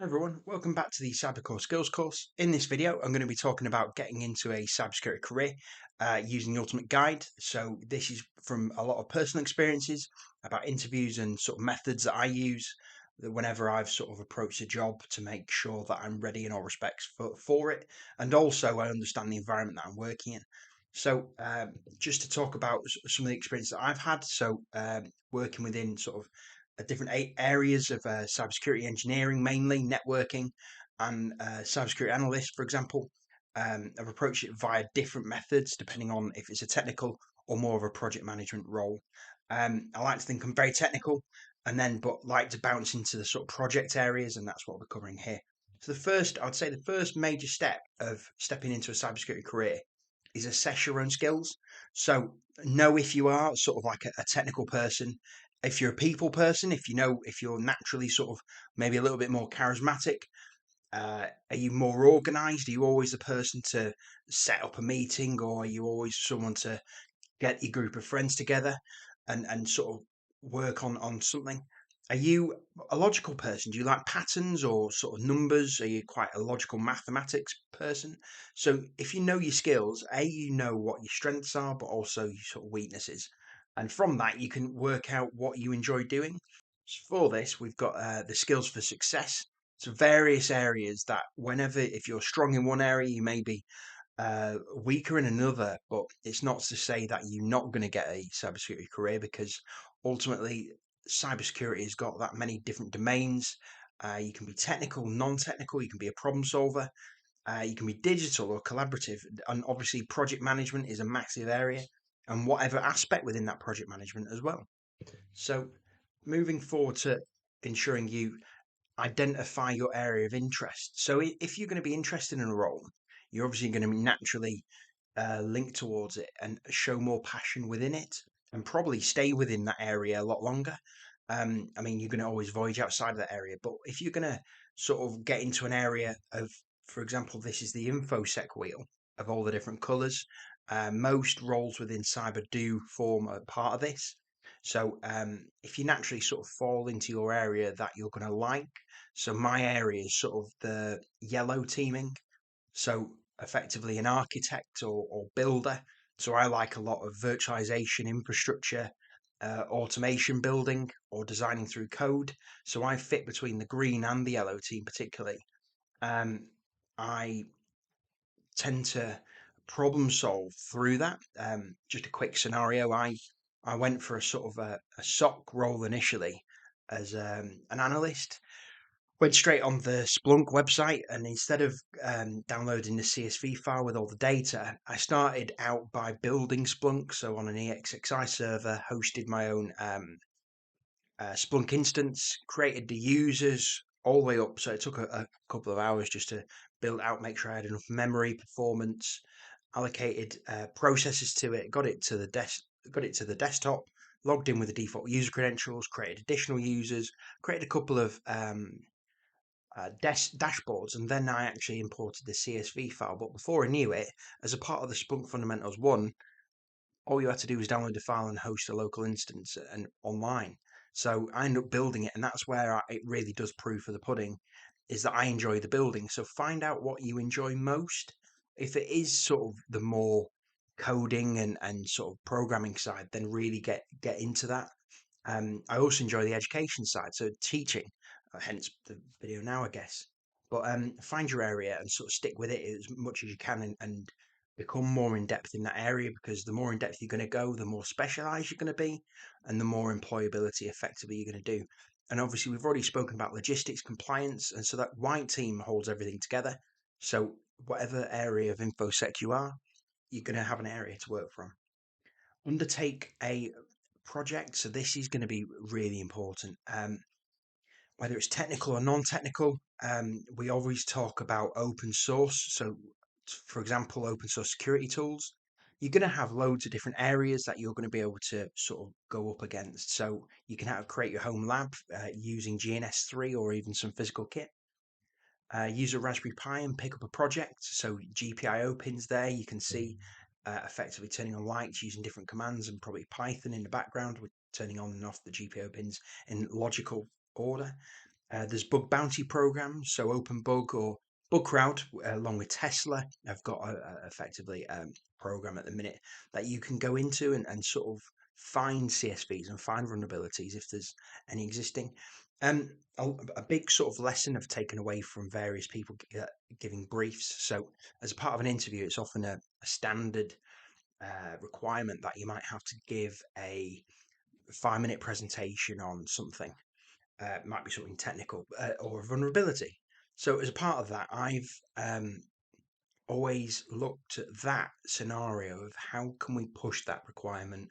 Hi everyone, welcome back to the Cyber Skills course. In this video, I'm going to be talking about getting into a cybersecurity career using the Ultimate Guide. So this is from a lot of personal experiences about interviews and sort of methods that I use whenever I've sort of approached a job to make sure that I'm ready in all respects for it. And also I understand the environment that I'm working in. So just to talk about some of the experience that I've had. So working within sort of different areas of cybersecurity engineering, mainly networking and cybersecurity analyst, for example. I've approached it via different methods depending on if it's a technical or more of a project management role. I like to think I'm very technical, but like to bounce into the sort of project areas, and that's what we're covering here. So I'd say the first major step of stepping into a cybersecurity career is assess your own skills. So know if you are sort of like a technical person, if you're a people person, if you're naturally sort of maybe a little bit more charismatic. Are you more organized? Are you always the person to set up a meeting, or are you always someone to get your group of friends together and sort of work on something? Are you a logical person? Do you like patterns or sort of numbers? Are you quite a logical mathematics person? So if you know your skills, you know what your strengths are, but also your sort of weaknesses. And from that, you can work out what you enjoy doing. So for this, we've got the skills for success. So various areas that if you're strong in one area, you may be weaker in another, but it's not to say that you're not going to get a cybersecurity career because ultimately cybersecurity has got that many different domains. You can be technical, non-technical. You can be a problem solver. You can be digital or collaborative, and obviously project management is a massive area, and whatever aspect within that project management as well. So, moving forward to ensuring you identify your area of interest. So if you're going to be interested in a role, you're obviously going to be naturally linked towards it and show more passion within it and probably stay within that area a lot longer. I mean, you're going to always voyage outside of that area, but if you're going to sort of get into an area of, for example, this is the infosec wheel of all the different colors. Most roles within cyber do form a part of this. So if you naturally sort of fall into your area that you're going to like, so my area is sort of the yellow teaming. So effectively an architect or builder. So I like a lot of virtualization infrastructure, automation building or designing through code. So I fit between the green and the yellow team particularly. Um, I tend to problem solve through that. Just a quick scenario: I went for a sort of a SOC role initially as an analyst. Went straight on the Splunk website, and instead of downloading the CSV file with all the data, I started out by building Splunk. So on an EXXI server, hosted my own Splunk instance, created the users all the way up. So it took a couple of hours just to build out, make sure I had enough memory, performance, allocated processes to it, got it to the desktop, logged in with the default user credentials, created additional users, created a couple of dashboards, and then I actually imported the CSV file. But before I knew it, as a part of the Splunk Fundamentals 1, all you had to do was download the file and host a local instance and online. So I ended up building it, and that's where it really does prove for the pudding, is that I enjoy the building. So find out what you enjoy most. If it is sort of the more coding and sort of programming side, then really get into that. I also enjoy the education side, so teaching, hence the video now, I guess. But find your area and sort of stick with it as much as you can and become more in depth in that area, because the more in depth you're going to go, the more specialized you're going to be, and the more employability effectively you're going to do. And obviously, we've already spoken about logistics, compliance, and so that white team holds everything together. So, whatever area of InfoSec you are, you're going to have an area to work from. Undertake a project. So this is going to be really important. Whether it's technical or non-technical, we always talk about open source. So, for example, open source security tools. You're going to have loads of different areas that you're going to be able to sort of go up against. So you can create your home lab using GNS3 or even some physical kit. Use a Raspberry Pi and pick up a project. So GPIO pins there, you can see effectively turning on lights using different commands and probably Python in the background with turning on and off the GPIO pins in logical order. There's bug bounty programs, so OpenBug or BugCrowd, along with Tesla, have got effectively a program at the minute that you can go into and sort of find CSVs and find vulnerabilities if there's any existing. A big sort of lesson I've taken away from various people giving briefs. So, as a part of an interview, it's often a standard requirement that you might have to give a 5-minute presentation on something. Might be something technical or a vulnerability. So as a part of that, I've always looked at that scenario of how can we push that requirement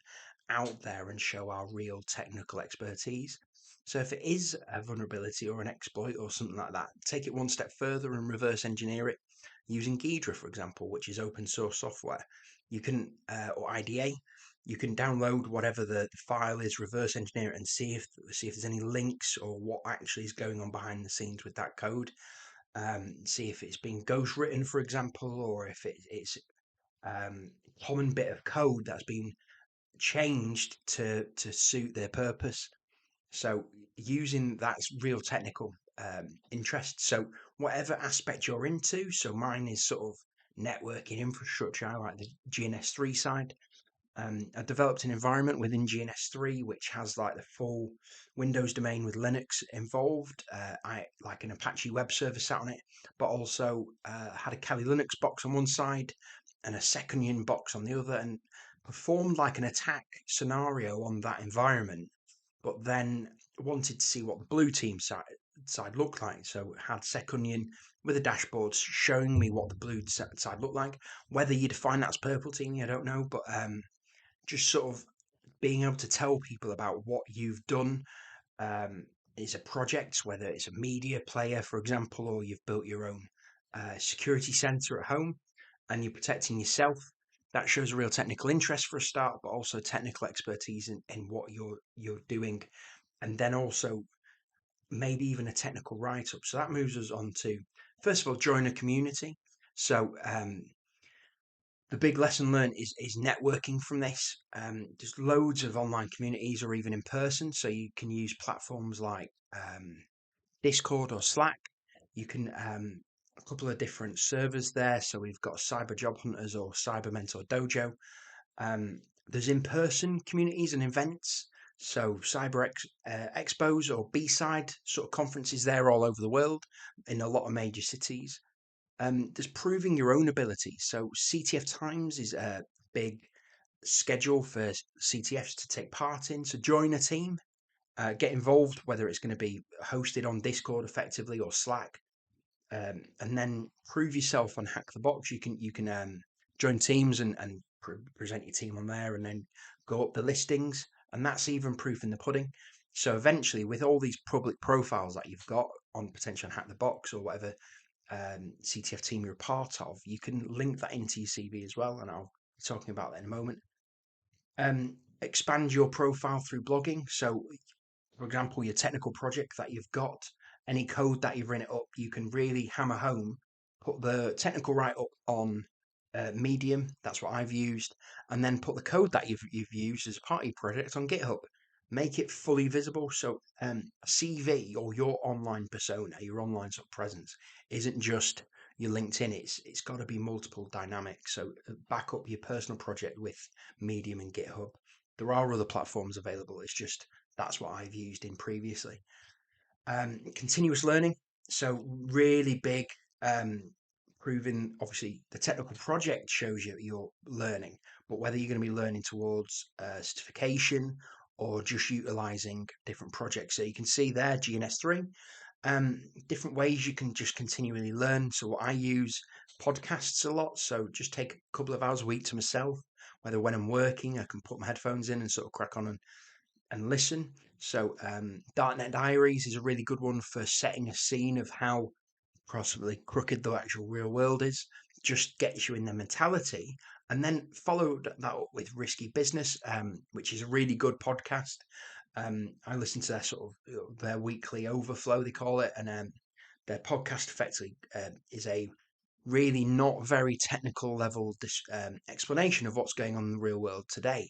out there and show our real technical expertise. So if it is a vulnerability or an exploit or something like that, take it one step further and reverse engineer it using Ghidra, for example, which is open source software. You can, or IDA, you can download whatever the file is, reverse engineer it, and see if there's any links or what actually is going on behind the scenes with that code. See if it's been ghost written, for example, or if it's common bit of code that's been changed to suit their purpose. So using that's real technical interest. So whatever aspect you're into, so mine is sort of networking infrastructure. I like the GNS3 side. I developed an environment within GNS3 which has like the full Windows domain with Linux involved. I like an Apache web server sat on it, but also had a Kali Linux box on one side and a Secunion box on the other, and performed like an attack scenario on that environment. But then wanted to see what the blue team side looked like. So had Secunion with a dashboard showing me what the blue side looked like. Whether you define that as purple team, I don't know, but just sort of being able to tell people about what you've done is a project, whether it's a media player, for example, or you've built your own security center at home and you're protecting yourself. That shows a real technical interest for a start, but also technical expertise in what you're doing, and then also maybe even a technical write up. So that moves us on to, first of all, join a community. So the big lesson learned is networking from this. There's loads of online communities or even in person. So you can use platforms like Discord or Slack. You can a couple of different servers there. So we've got Cyber Job Hunters or Cyber Mentor Dojo. There's in-person communities and events. So expos or B-side sort of conferences there all over the world in a lot of major cities. There's proving your own ability. So CTF Times is a big schedule for CTFs to take part in. So join a team, get involved, whether it's going to be hosted on Discord effectively or Slack, and then prove yourself on Hack the Box. You can join teams and present your team on there, and then go up the listings, and that's even proof in the pudding. So eventually, with all these public profiles that you've got on potential Hack the Box or whatever CTF team you're a part of, you can link that into your CV as well, and I'll be talking about that in a moment. Expand your profile through blogging. So, for example, your technical project that you've got, any code that you've written it up, you can really hammer home, put the technical write up on Medium. That's what I've used, and then put the code that you've used as part of your project on GitHub. Make it fully visible. So CV or your online persona, your online sort of presence, isn't just your LinkedIn. It's got to be multiple dynamics. So back up your personal project with Medium and GitHub. There are other platforms available. It's just that's what I've used in previously. Continuous learning. So really big. Proving obviously the technical project shows you you're learning, but whether you're going to be learning towards certification or just utilizing different projects. So you can see there GNS3, different ways you can just continually learn. So I use podcasts a lot. So just take a couple of hours a week to myself, whether when I'm working, I can put my headphones in and sort of crack on and listen. So Darknet Diaries is a really good one for setting a scene of how possibly crooked the actual real world is. Just gets you in the mentality, and then followed that up with Risky Business, which is a really good podcast. I listen to their sort of their weekly overflow, they call it, and their podcast effectively is a really not very technical level explanation of what's going on in the real world today,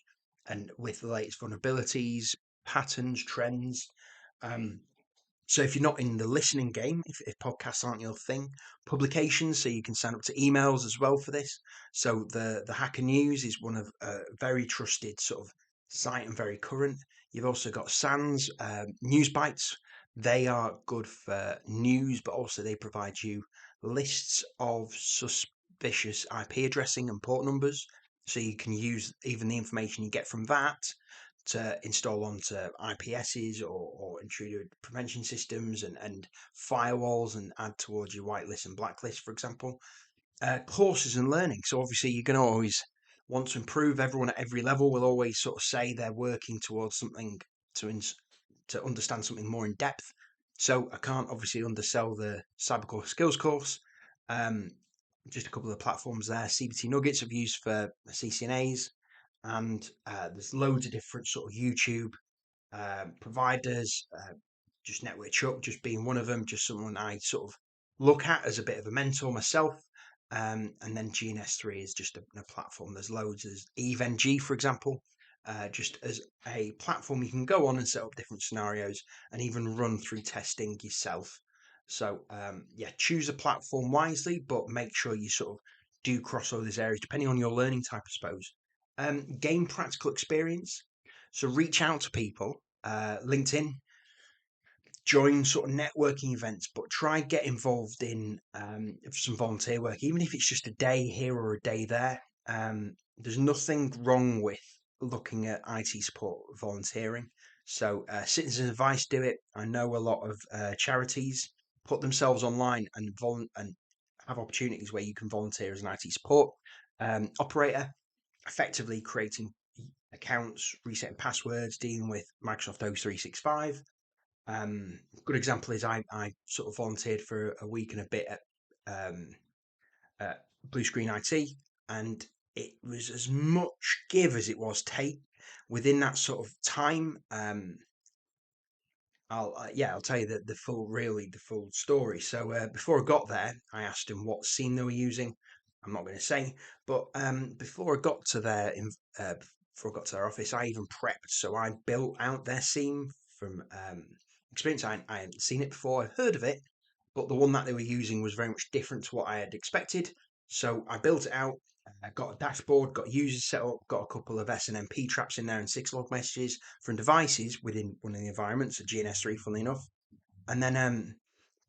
and with the latest vulnerabilities, patterns, trends. Um, So if you're not in the listening game, if podcasts aren't your thing, publications, so you can sign up to emails as well for this. So the Hacker News is one of a very trusted sort of site and very current. You've also got SANS, News Bites. They are good for news, but also they provide you lists of suspicious IP addressing and port numbers. So you can use even the information you get from that to install onto IPSs or intruder prevention systems and firewalls and add towards your whitelist and blacklist, for example. Courses and learning. So obviously you're going to always want to improve. Everyone at every level will always sort of say they're working towards something to understand something more in depth. So I can't obviously undersell the Cybercore Skills course. Um, just a couple of platforms there. CBT Nuggets I've used for CCNAs, and there's loads of different sort of YouTube providers. Just Network Chuck, just being one of them, just someone I sort of look at as a bit of a mentor myself. And then GNS3 is just a platform. There's loads. There's EvenG, for example, just as a platform you can go on and set up different scenarios and even run through testing yourself. So yeah, choose a platform wisely, but make sure you sort of do cross all these areas depending on your learning type, I suppose. Gain practical experience. So reach out to people. LinkedIn, join sort of networking events, but try get involved in some volunteer work, even if it's just a day here or a day there. There's nothing wrong with looking at IT support volunteering. So Citizen Advice do it. I know a lot of charities put themselves online and have opportunities where you can volunteer as an IT support operator, effectively creating accounts, resetting passwords, dealing with Microsoft O365. Good example is I sort of volunteered for a week and a bit um, at Blue Screen IT, and it was as much give as it was take within that sort of time. I'll tell you the full story. So before I got there, I asked them what scene they were using. I'm not going to say, but before I got to before I got to their office, I even prepped. So I built out their scene from experience. I hadn't seen it before. I'd heard of it, but the one that they were using was very much different to what I had expected. So I built it out. Got a dashboard, got users set up, got a couple of SNMP traps in there and 6 log messages from devices within one of the environments, a GNS3, funnily enough, and then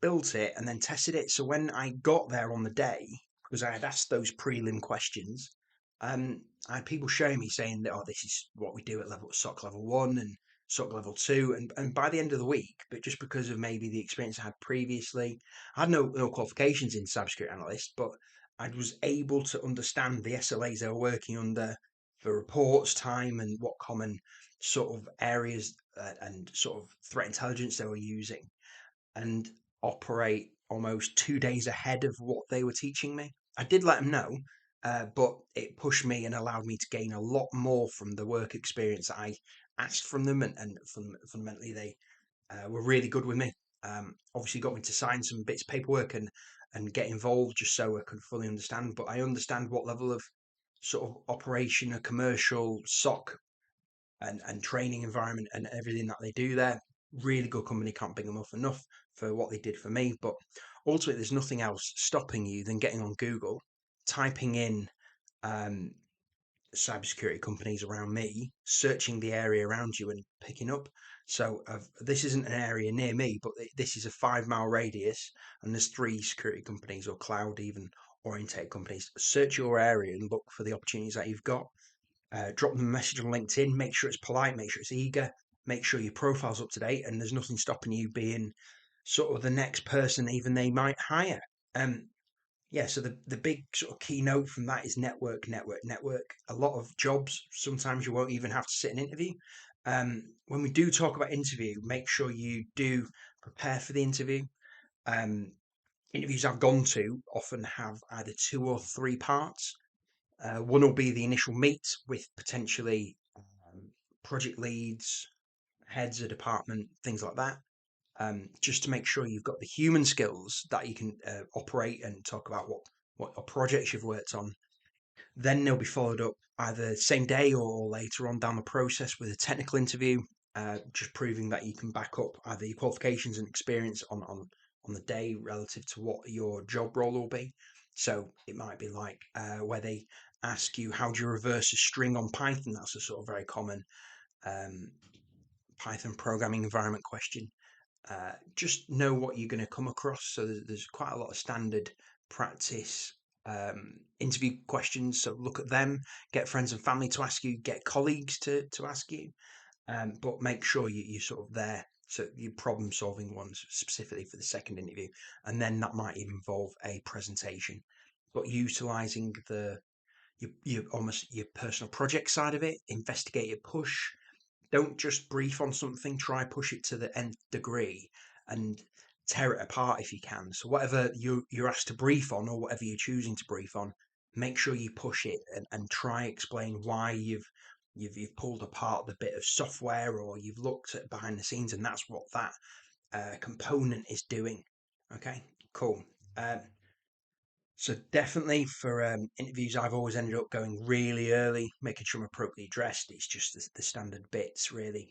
built it and then tested it. So when I got there on the day, because I had asked those prelim questions, I had people showing me saying that, oh, this is what we do at SOC level 1 and SOC level 2. And by the end of the week, but just because of maybe the experience I had previously, I had no qualifications in cybersecurity analyst, but I was able to understand the SLAs they were working under, the reports time, and what common sort of areas and sort of threat intelligence they were using, and operate almost 2 days ahead of what they were teaching me. I did let them know, but it pushed me and allowed me to gain a lot more from the work experience that I asked from them, and fundamentally they were really good with me. Obviously, got me to sign some bits of paperwork and get involved just so I could fully understand. But I understand what level of sort of operation a commercial SOC and training environment and everything that they do there. Really good company, can't big them up enough for what they did for me. But ultimately, there's nothing else stopping you than getting on Google, typing in um, cybersecurity companies around me, searching the area around you and picking up. So this isn't an area near me, but this is a 5 mile radius, and there's 3 security companies or cloud even oriented companies. Search your area and look for the opportunities that you've got. Drop them a message on LinkedIn. Make sure it's polite. Make sure it's eager. Make sure your profile's up to date, and there's nothing stopping you being sort of the next person even they might hire. Yeah, so the big sort of keynote from that is network, network, network. A lot of jobs, sometimes you won't even have to sit an interview. When we do talk about interview, make sure you do prepare for the interview. Um, Interviews I've gone to often have either 2 or 3 parts. One will be the initial meet with potentially project leads, heads of department, things like that, just to make sure you've got the human skills that you can operate and talk about what projects you've worked on. Then they'll be followed up either same day or later on down the process with a technical interview. just proving that you can back up either your qualifications and experience on the day relative to what your job role will be. So it might be like where they ask you how do you reverse a string on Python. That's a sort of very common um, Python programming environment question. Just know what you're going to come across. So there's quite a lot of standard practice interview questions. So look at them, get friends and family to ask you, get colleagues to ask you, but make sure you're sort of there. So you're problem solving ones specifically for the second interview. And then that might even involve a presentation, but utilizing your almost your personal project side of it, investigate your push, don't just brief on something, try push it to the nth degree and tear it apart if you can. So whatever you're asked to brief on or whatever you're choosing to brief on, make sure you push it and try explain why you've pulled apart the bit of software or you've looked at behind the scenes and that's what that component is doing. Okay, cool. So definitely for interviews, I've always ended up going really early, making sure I'm appropriately dressed. It's just the standard bits, really.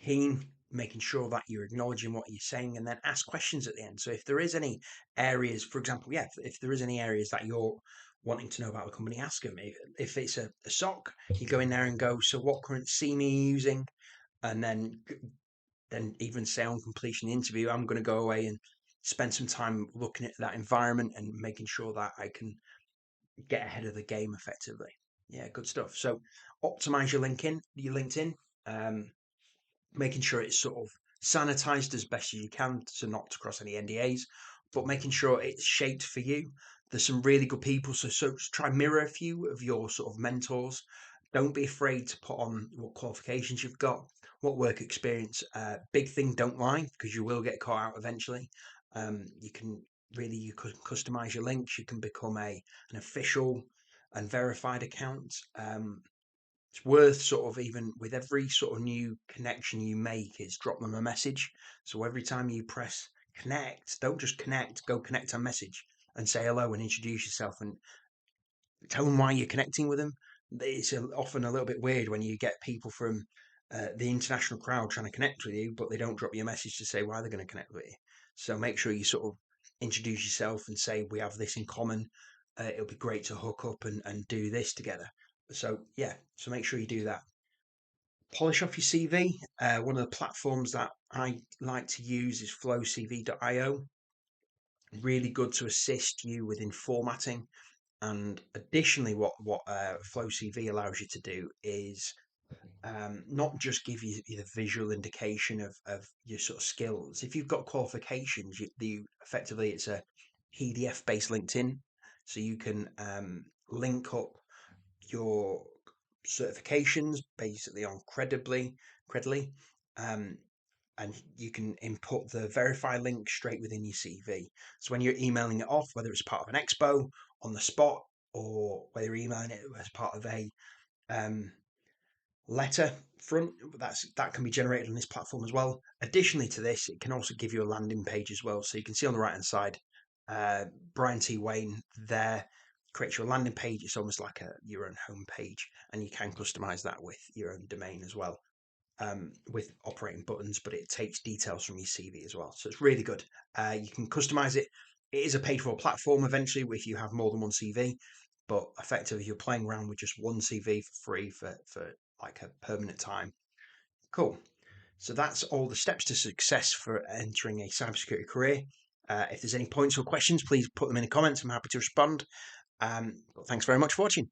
Keen, making sure that you're acknowledging what you're saying, and then ask questions at the end. So if there is any areas, for example, yeah, if there is any areas that you're wanting to know about the company, ask them. If it's a SOC, you go in there and go, so what current CME are you using? And then even say on completion of the interview, I'm going to go away and spend some time looking at that environment and making sure that I can get ahead of the game effectively. Yeah, good stuff. So optimize your LinkedIn, um, making sure it's sort of sanitized as best as you can to not to cross any NDAs, but making sure it's shaped for you. There's some really good people, so try mirror a few of your sort of mentors. Don't be afraid to put on what qualifications you've got, what work experience. Big thing, don't lie because you will get caught out eventually. You can you could customize your links. You can become an official and verified account. It's worth sort of even with every sort of new connection you make is drop them a message. So every time you press connect, don't just connect, go connect a message and say hello and introduce yourself and tell them why you're connecting with them. It's often a little bit weird when you get people from the international crowd trying to connect with you, but they don't drop you a message to say why they're going to connect with you. So make sure you sort of introduce yourself and say we have this in common. It'll be great to hook up and do this together. So yeah, so make sure you do that. Polish off your CV. One of the platforms that I like to use is flowcv.io. Really good to assist you within formatting. And additionally, what Flow CV allows you to do is not just give you the visual indication of your sort of skills. If you've got qualifications, effectively it's a PDF based LinkedIn, so you can link up your certifications basically on credibly, um, and you can input the verify link straight within your CV. So when you're emailing it off, whether it's part of an expo on the spot or whether you're emailing it as part of a um, letter front, that can be generated on this platform as well. Additionally to this, it can also give you a landing page as well. So you can see on the right hand side, Brian T. Wayne there creates you a landing page. It's almost like your own home page, and you can customize that with your own domain as well, with operating buttons, but it takes details from your CV as well. So it's really good. You can customize it. It is a paid for platform eventually if you have more than one CV, but effectively you're playing around with just one CV for free for like a permanent time. Cool. So that's all the steps to success for entering a cybersecurity career. If there's any points or questions, please put them in the comments. I'm happy to respond. But thanks very much for watching.